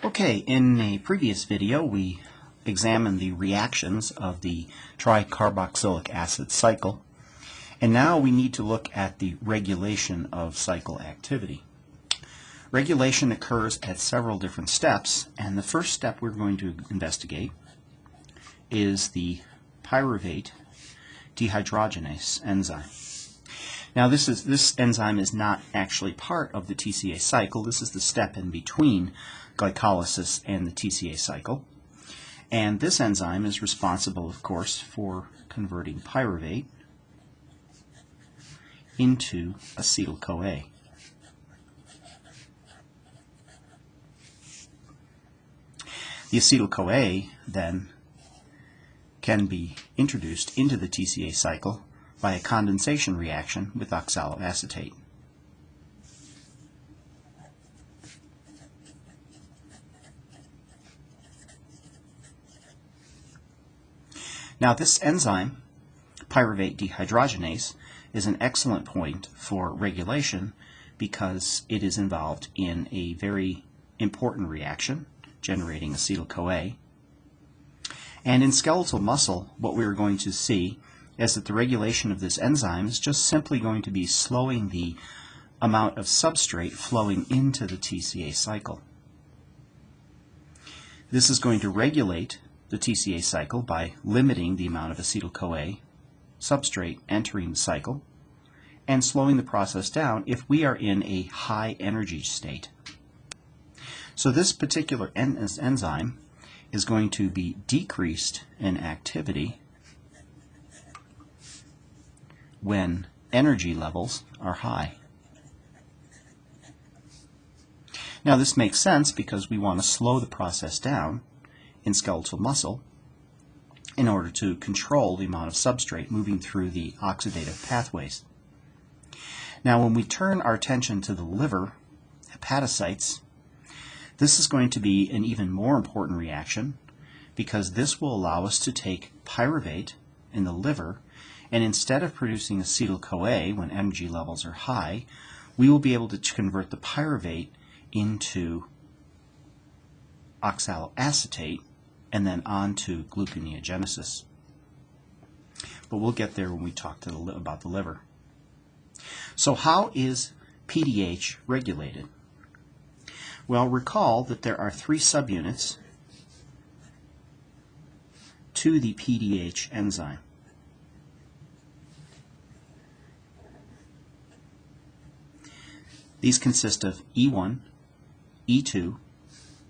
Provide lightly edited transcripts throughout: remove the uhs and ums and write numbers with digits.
Okay, in a previous video we examined the reactions of the tricarboxylic acid cycle, and now we need to look at the regulation of cycle activity. Regulation occurs at several different steps, and the first step we're going to investigate is the pyruvate dehydrogenase enzyme. Now this enzyme is not actually part of the TCA cycle. This is the step in between glycolysis and the TCA cycle. And this enzyme is responsible, of course, for converting pyruvate into acetyl-CoA. The acetyl-CoA then can be introduced into the TCA cycle by a condensation reaction with oxaloacetate. Now this enzyme, pyruvate dehydrogenase, is an excellent point for regulation because it is involved in a very important reaction generating acetyl-CoA. And in skeletal muscle, what we're going to see is that the regulation of this enzyme is just simply going to be slowing the amount of substrate flowing into the TCA cycle. This is going to regulate the TCA cycle by limiting the amount of acetyl-CoA substrate entering the cycle and slowing the process down if we are in a high energy state. So this particular enzyme is going to be decreased in activity when energy levels are high. Now this makes sense because we want to slow the process down in skeletal muscle in order to control the amount of substrate moving through the oxidative pathways. Now when we turn our attention to the liver, hepatocytes, this is going to be an even more important reaction because this will allow us to take pyruvate in the liver, and instead of producing acetyl-CoA when energy levels are high, we will be able to convert the pyruvate into oxaloacetate and then on to gluconeogenesis. But we'll get there when we talk about the liver. So how is PDH regulated? Well, recall that there are three subunits to the PDH enzyme. These consist of E1, E2,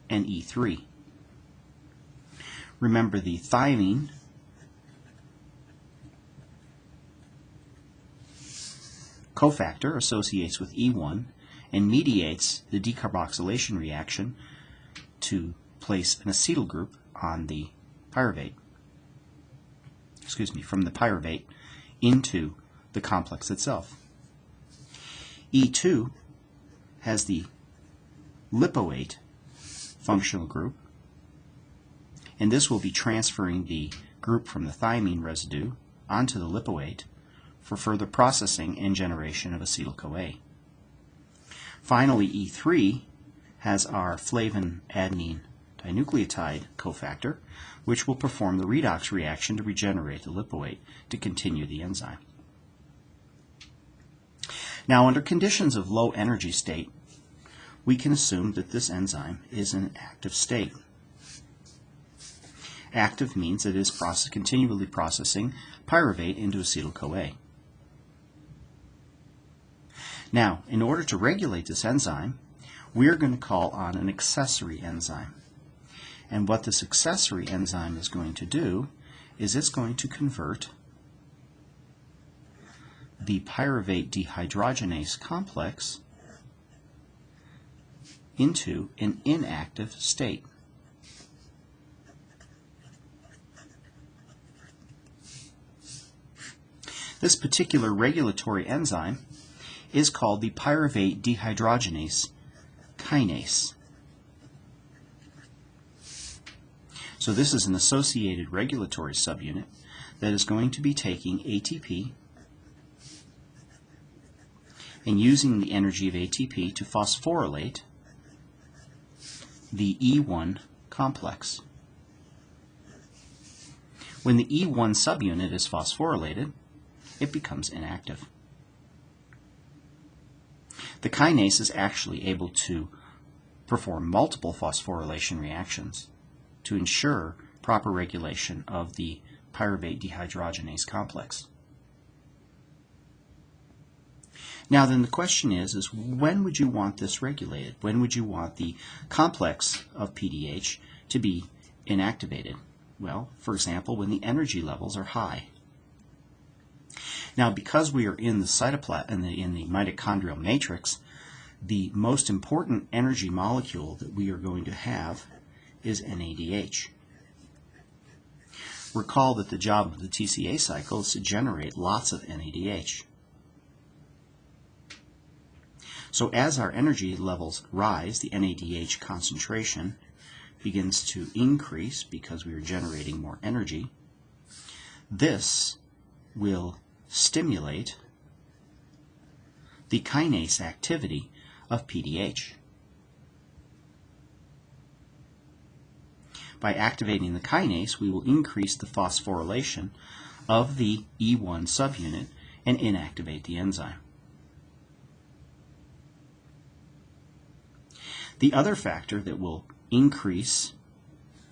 and E3. Remember, the thymine cofactor associates with E1 and mediates the decarboxylation reaction to place an acetyl group on the pyruvate, from the pyruvate into the complex itself. E2 has the lipoate functional group, and this will be transferring the group from the thymine residue onto the lipoate for further processing and generation of acetyl-CoA. Finally, E3 has our flavin adenine dinucleotide cofactor, which will perform the redox reaction to regenerate the lipoate to continue the enzyme. Now, under conditions of low energy state, we can assume that this enzyme is in an active state. Active means it is continually processing pyruvate into acetyl-CoA. Now, in order to regulate this enzyme, we are going to call on an accessory enzyme. And what this accessory enzyme is going to do is it's going to convert the pyruvate dehydrogenase complex into an inactive state. This particular regulatory enzyme is called the pyruvate dehydrogenase kinase. So this is an associated regulatory subunit that is going to be taking ATP and using the energy of ATP to phosphorylate the E1 complex. When the E1 subunit is phosphorylated, it becomes inactive. The kinase is actually able to perform multiple phosphorylation reactions to ensure proper regulation of the pyruvate dehydrogenase complex. Now then, the question is when would you want this regulated? When would you want the complex of PDH to be inactivated? Well, for example, when the energy levels are high. Now, because we are in the cytoplasm, in the mitochondrial matrix, the most important energy molecule that we are going to have is NADH. Recall that the job of the TCA cycle is to generate lots of NADH. So as our energy levels rise, the NADH concentration begins to increase because we are generating more energy. This will stimulate the kinase activity of PDH. By activating the kinase, we will increase the phosphorylation of the E1 subunit and inactivate the enzyme. The other factor that will increase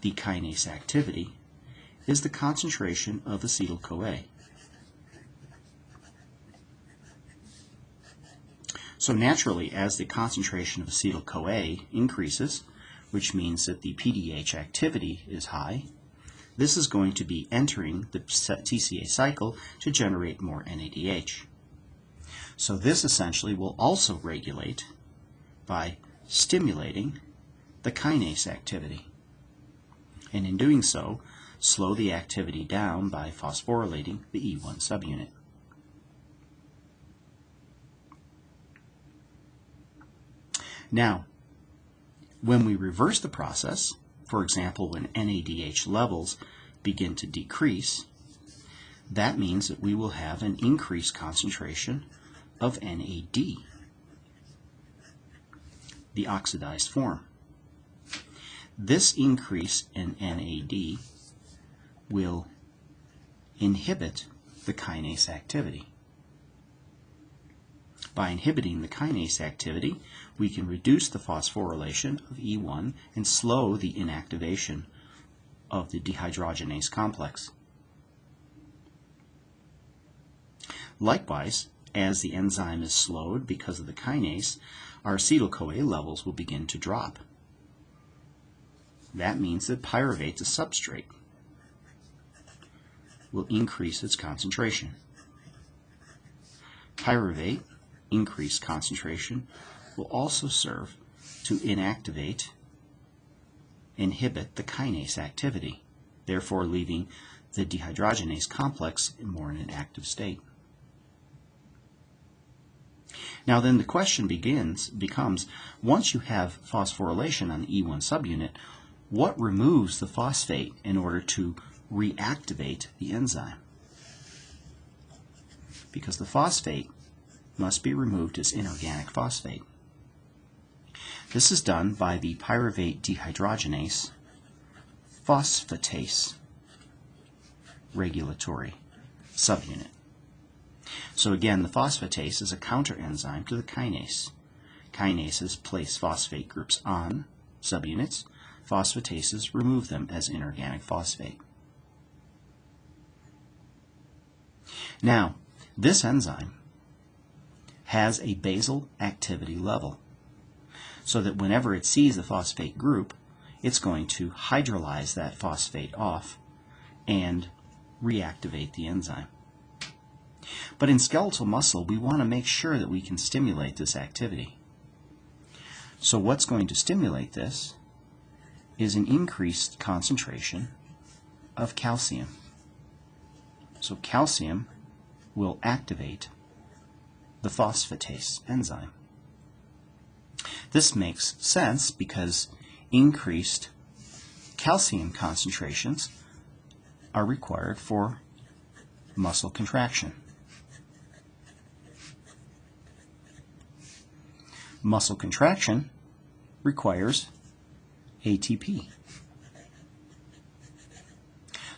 the kinase activity is the concentration of acetyl-CoA. So naturally, as the concentration of acetyl-CoA increases, which means that the PDH activity is high, this is going to be entering the TCA cycle to generate more NADH. So this essentially will also regulate by stimulating the kinase activity, and in doing so, slow the activity down by phosphorylating the E1 subunit. Now, when we reverse the process, for example, when NADH levels begin to decrease, that means that we will have an increased concentration of NAD, the oxidized form. This increase in NAD will inhibit the kinase activity. By inhibiting the kinase activity, we can reduce the phosphorylation of E1 and slow the inactivation of the dehydrogenase complex. Likewise, as the enzyme is slowed because of the kinase, our acetyl-CoA levels will begin to drop. That means that pyruvate, the substrate, will increase its concentration. Pyruvate, increased concentration, will also serve to inhibit the kinase activity, therefore leaving the dehydrogenase complex more in an active state. Now then, the question becomes, once you have phosphorylation on the E1 subunit, what removes the phosphate in order to reactivate the enzyme? Because the phosphate must be removed as inorganic phosphate. This is done by the pyruvate dehydrogenase phosphatase regulatory subunit. So again, the phosphatase is a counterenzyme to the kinase. Kinases place phosphate groups on subunits. Phosphatases remove them as inorganic phosphate. Now, this enzyme has a basal activity level, so that whenever it sees the phosphate group, it's going to hydrolyze that phosphate off and reactivate the enzyme. But in skeletal muscle, we want to make sure that we can stimulate this activity. So what's going to stimulate this is an increased concentration of calcium. So calcium will activate the phosphatase enzyme. This makes sense because increased calcium concentrations are required for muscle contraction. Muscle contraction requires ATP.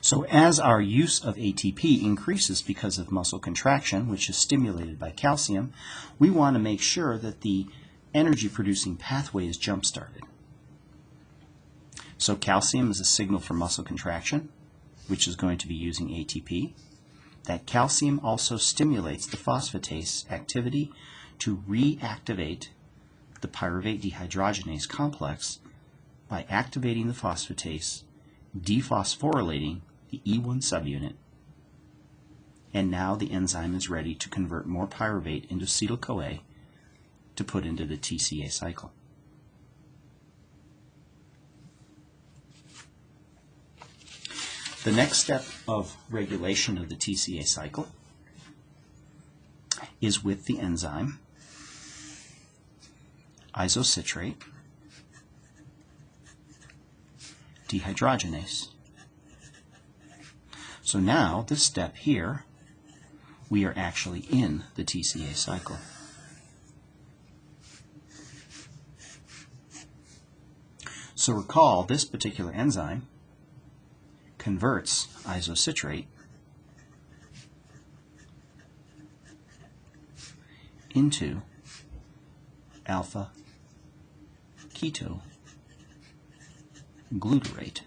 So as our use of ATP increases because of muscle contraction, which is stimulated by calcium, we want to make sure that the energy-producing pathway is jump-started. So calcium is a signal for muscle contraction, which is going to be using ATP. That calcium also stimulates the phosphatase activity to reactivate the pyruvate dehydrogenase complex by activating the phosphatase, dephosphorylating the E1 subunit, and now the enzyme is ready to convert more pyruvate into acetyl-CoA to put into the TCA cycle. The next step of regulation of the TCA cycle is with the enzyme isocitrate dehydrogenase. So now, this step here, we are actually in the TCA cycle. So recall, this particular enzyme converts isocitrate into alpha ketoglutarate.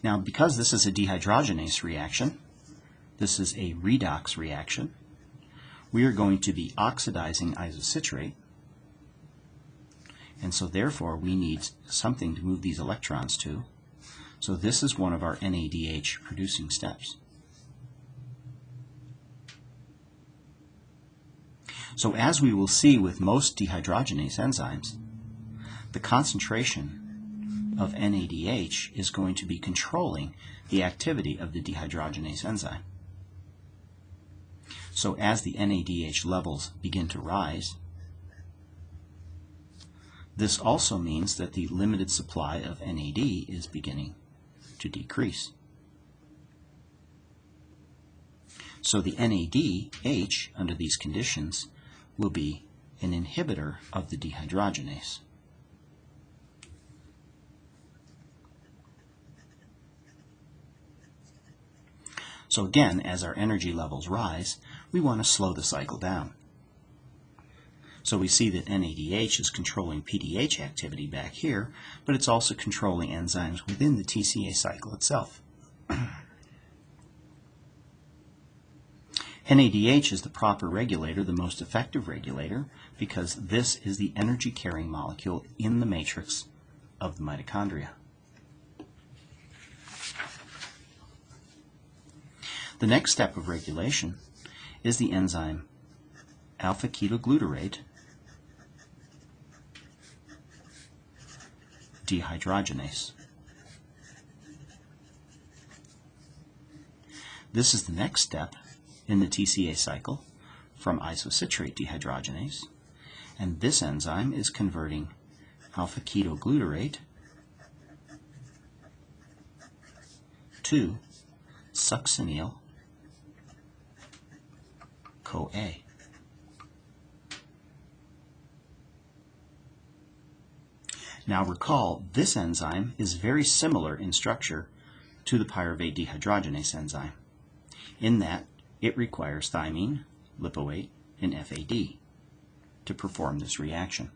Now, because this is a dehydrogenase reaction, this is a redox reaction, we are going to be oxidizing isocitrate, and so therefore we need something to move these electrons to. So this is one of our NADH producing steps. So as we will see with most dehydrogenase enzymes, the concentration of NADH is going to be controlling the activity of the dehydrogenase enzyme. So as the NADH levels begin to rise, this also means that the limited supply of NAD is beginning to decrease. So the NADH, under these conditions, will be an inhibitor of the dehydrogenase. So again, as our energy levels rise, we want to slow the cycle down. So we see that NADH is controlling PDH activity back here, but it's also controlling enzymes within the TCA cycle itself. NADH is the proper regulator, the most effective regulator, because this is the energy-carrying molecule in the matrix of the mitochondria. The next step of regulation is the enzyme alpha-ketoglutarate dehydrogenase. This is the next step in the TCA cycle from isocitrate dehydrogenase, and this enzyme is converting alpha-ketoglutarate to succinyl-CoA. Now recall, this enzyme is very similar in structure to the pyruvate dehydrogenase enzyme, in that it requires thymine, lipoate, and FAD to perform this reaction.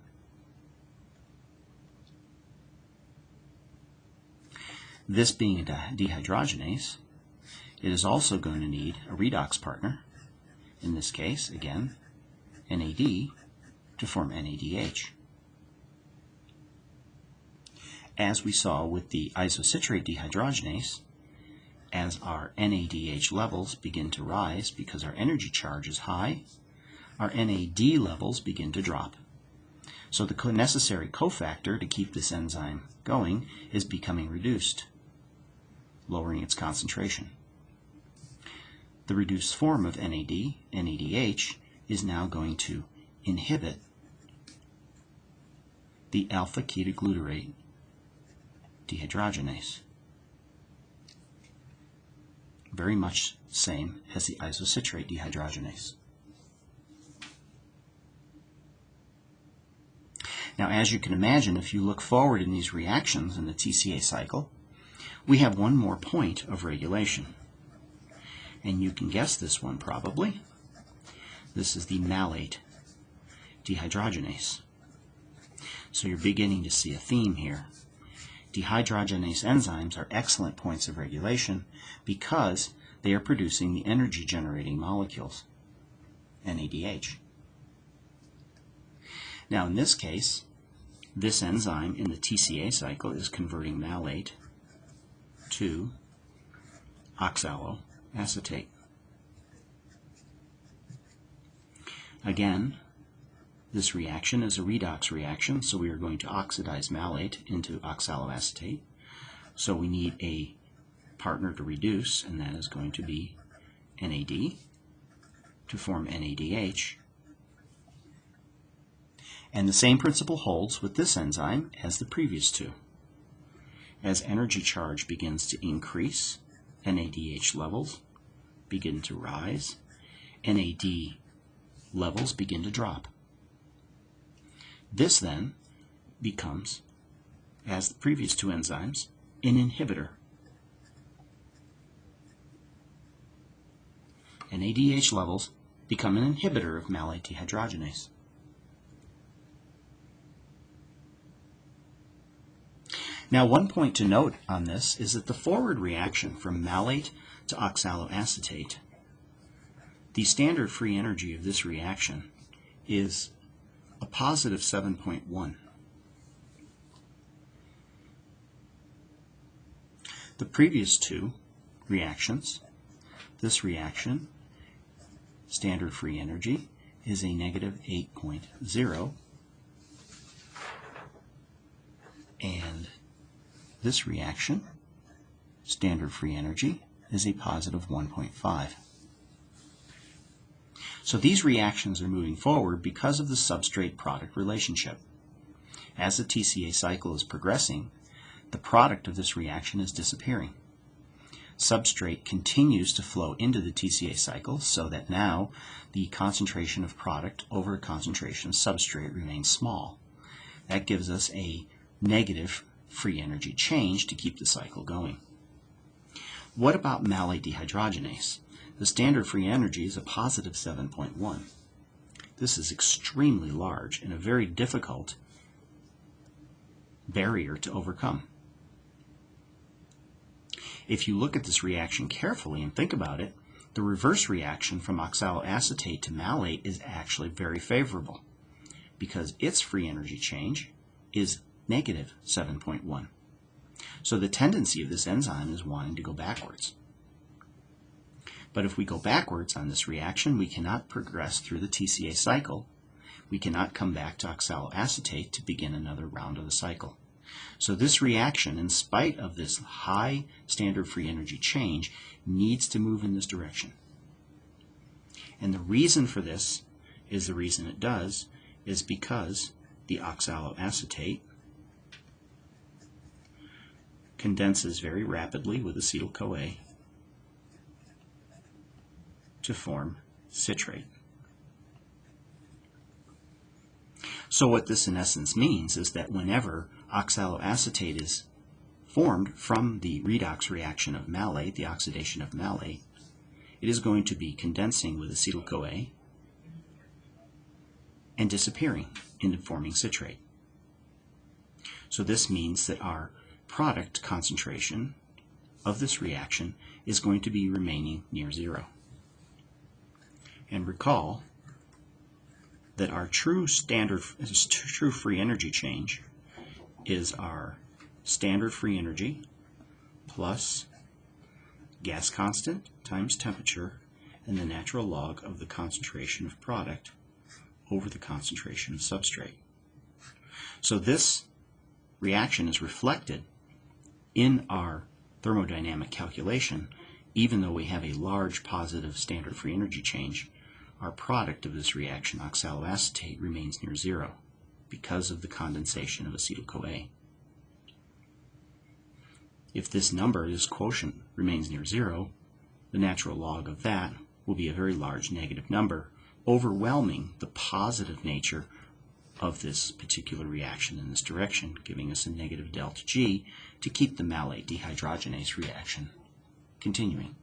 This being a dehydrogenase, it is also going to need a redox partner, in this case, again, NAD, to form NADH. As we saw with the isocitrate dehydrogenase, as our NADH levels begin to rise because our energy charge is high, our NAD levels begin to drop. So the necessary cofactor to keep this enzyme going is becoming reduced, lowering its concentration. The reduced form of NAD, NADH, is now going to inhibit the alpha-ketoglutarate dehydrogenase. Very much same as the isocitrate dehydrogenase. Now, as you can imagine, if you look forward in these reactions in the TCA cycle, we have one more point of regulation. And you can guess this one probably. This is the malate dehydrogenase. So you're beginning to see a theme here. Dehydrogenase enzymes are excellent points of regulation because they are producing the energy-generating molecules, NADH. Now in this case, this enzyme in the TCA cycle is converting malate to oxaloacetate. Again, this reaction is a redox reaction, so we are going to oxidize malate into oxaloacetate. So we need a partner to reduce, and that is going to be NAD to form NADH. And the same principle holds with this enzyme as the previous two. As energy charge begins to increase, NADH levels begin to rise, NAD levels begin to drop. This then becomes, as the previous two enzymes, an inhibitor. NADH levels become an inhibitor of malate dehydrogenase. Now, one point to note on this is that the forward reaction from malate to oxaloacetate, the standard free energy of this reaction is a positive 7.1. The previous two reactions, this reaction, standard free energy, is a negative 8.0, and this reaction, standard free energy, is a positive 1.5. So these reactions are moving forward because of the substrate-product relationship. As the TCA cycle is progressing, the product of this reaction is disappearing. Substrate continues to flow into the TCA cycle so that now the concentration of product over concentration of substrate remains small. That gives us a negative free energy change to keep the cycle going. What about malate dehydrogenase? The standard free energy is a positive 7.1. This is extremely large and a very difficult barrier to overcome. If you look at this reaction carefully and think about it, the reverse reaction from oxaloacetate to malate is actually very favorable because its free energy change is negative 7.1. So the tendency of this enzyme is wanting to go backwards. But if we go backwards on this reaction, we cannot progress through the TCA cycle. We cannot come back to oxaloacetate to begin another round of the cycle. So this reaction, in spite of this high standard free energy change, needs to move in this direction. And the reason for this is the reason it does is because the oxaloacetate condenses very rapidly with acetyl-CoA to form citrate. So what this in essence means is that whenever oxaloacetate is formed from the redox reaction of malate, the oxidation of malate, it is going to be condensing with acetyl-CoA and disappearing into forming citrate. So this means that our product concentration of this reaction is going to be remaining near zero. And recall that our true free energy change is our standard free energy plus gas constant times temperature and the natural log of the concentration of product over the concentration of substrate. So this reaction is reflected in our thermodynamic calculation. Even though we have a large positive standard free energy change, our product of this reaction, oxaloacetate, remains near zero because of the condensation of acetyl-CoA. If this number, this quotient, remains near zero, the natural log of that will be a very large negative number, overwhelming the positive nature of this particular reaction in this direction, giving us a negative delta G to keep the malate dehydrogenase reaction continuing.